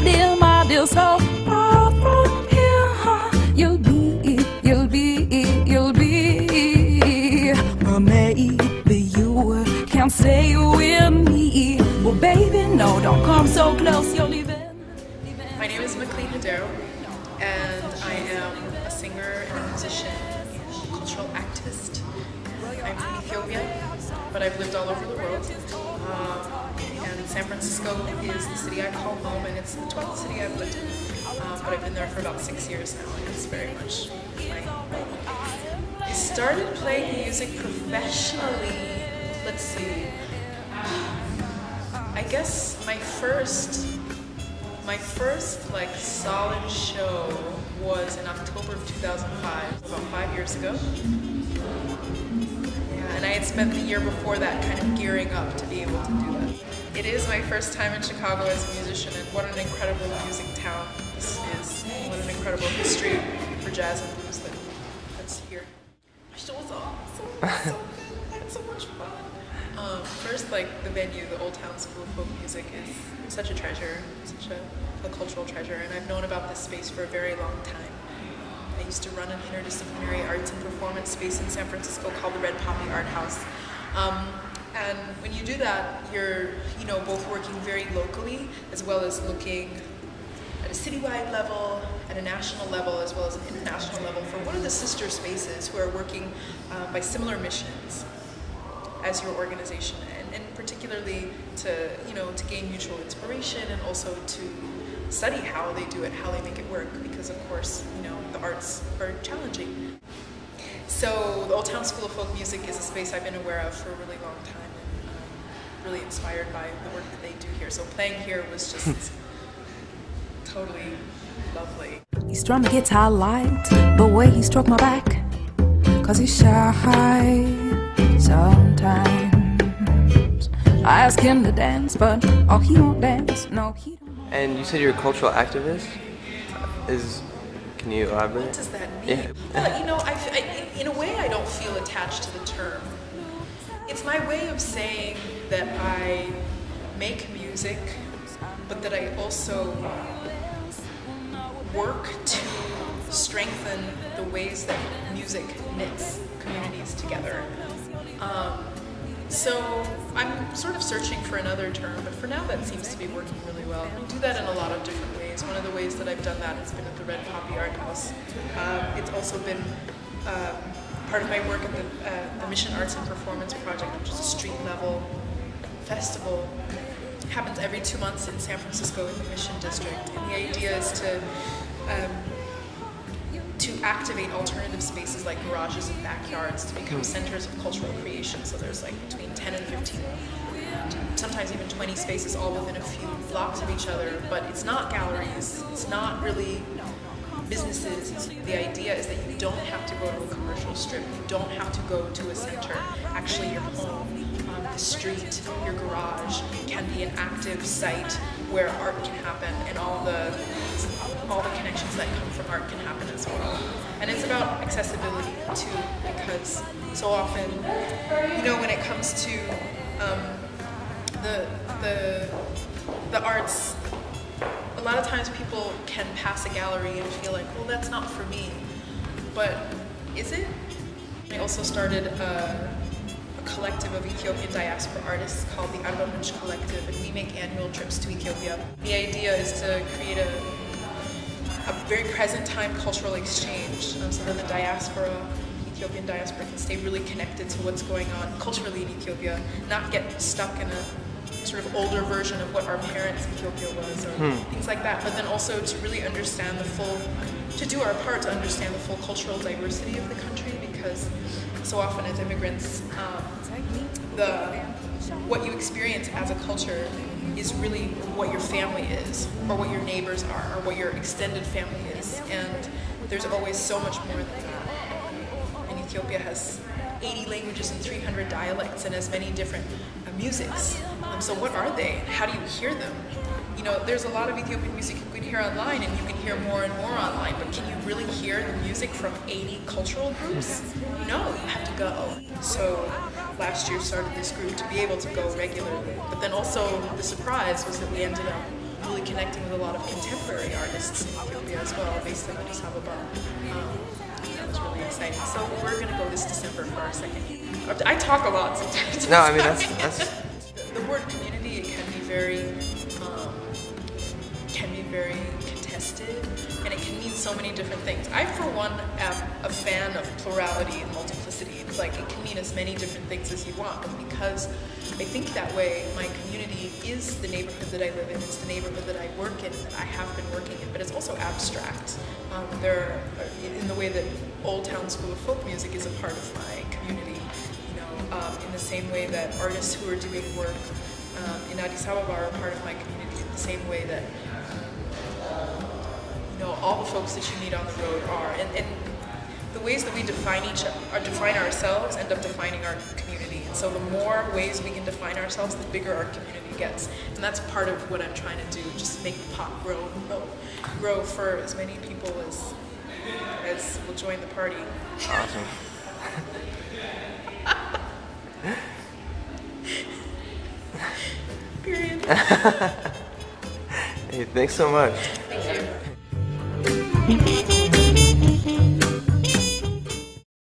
my dear, so far from here. You'll be, well, maybe you can't stay with me. Well, baby, no, don't come so close, you're leaving. My name is Meklit Hadero, and I am a singer and a musician and cultural activist. I'm from Ethiopia, but I've lived all over the world. And San Francisco is the city I call home, and it's the 12th city I've lived in. But I've been there for about 6 years now, and it's very much my home. I started playing music professionally, let's see, I guess my first like solid show was in October of 2005, about 5 years ago. Yeah, and I had spent the year before that kind of gearing up to be able to do that. It is my first time in Chicago as a musician, and what an incredible music town this is. What an incredible history for jazz and blues that's here. My show was awesome. I had so much fun. First, like the venue, the Old Town School of Folk Music is such a treasure, such a cultural treasure, and I've known about this space for a very long time. I used to run an interdisciplinary arts and performance space in San Francisco called the Red Poppy Art House. And when you do that, you're both working very locally as well as looking at a citywide level, at a national level, as well as an international level for one of the sister spaces who are working by similar missions as your organization, and particularly to gain mutual inspiration and also to study how they do it, how they make it work, because of course the arts are challenging. So the Old Town School of Folk Music is a space I've been aware of for a really long time, and really inspired by the work that they do here. So playing here was just totally lovely. He strummed the guitar light, the way he stroked my back, 'cause he's shy sometimes. I ask him to dance, but he won't dance. No, he don't. And you said you're a cultural activist? Can you elaborate? What does that mean? Yeah. Well, in a way I don't feel attached to the term. It's my way of saying that I make music, but that I also work to strengthen the ways that music knits communities together. So I'm sort of searching for another term, but for now that seems to be working really well. I do that in a lot of different ways. One of the ways that I've done that has been at the Red Poppy Art House. It's also been part of my work at the Mission Arts and Performance Project, which is a street-level festival. It happens every 2 months in San Francisco in the Mission District, and the idea is to activate alternative spaces like garages and backyards to become centers of cultural creation. So there's like between 10 and 15, sometimes even 20 spaces all within a few blocks of each other, but it's not galleries, it's not really businesses. The idea is that you don't have to go to a commercial strip, you don't have to go to a center. Actually, your home, the street, your garage can be an active site where art can happen, and all the connections that come from art can happen as well. And it's about accessibility too, because so often, when it comes to the arts, a lot of times people can pass a gallery and feel like, well, that's not for me. But is it? I also started a collective of Ethiopian diaspora artists called the Arba Minch Collective, and we make annual trips to Ethiopia. The idea is to create a very present time cultural exchange so that the Ethiopian diaspora can stay really connected to what's going on culturally in Ethiopia, not get stuck in a sort of older version of what our parents' Ethiopia was, or things like that, but then also to really understand to do our part to understand the full cultural diversity of the country, because so often as immigrants, what you experience as a culture is really what your family is, or what your neighbors are, or what your extended family is, and there's always so much more than that. And Ethiopia has 80 languages and 300 dialects and as many different musics. So what are they? How do you hear them? There's a lot of Ethiopian music you can hear online, and you can hear more and more online, but can you really hear the music from 80 cultural groups? No, you have to go. So last year started this group to be able to go regularly, but then also the surprise was that we ended up really connecting with a lot of contemporary artists in Ethiopia as well, based in Addis Ababa. That was really exciting. So we're going to go this December for our second year. I talk a lot sometimes. No, I mean that's. The word community, it can be very contested, and it can mean so many different things. I, for one, am a fan of plurality and multiplicity. It's like it can mean as many different things as you want, but because I think that way, my community is the neighborhood that I live in, it's the neighborhood that I work in, that I have been working in, but it's also abstract. In the way that Old Town School of Folk Music is a part of my community, in the same way that artists who are doing work in Addis Ababa are a part of my community, in the same way that all the folks that you meet on the road are. And the ways that we define ourselves end up defining our community. And so the more ways we can define ourselves, the bigger our community gets. And that's part of what I'm trying to do, just make the pot grow for as many people as will join the party. Awesome. Period. Hey, thanks so much. Thank you.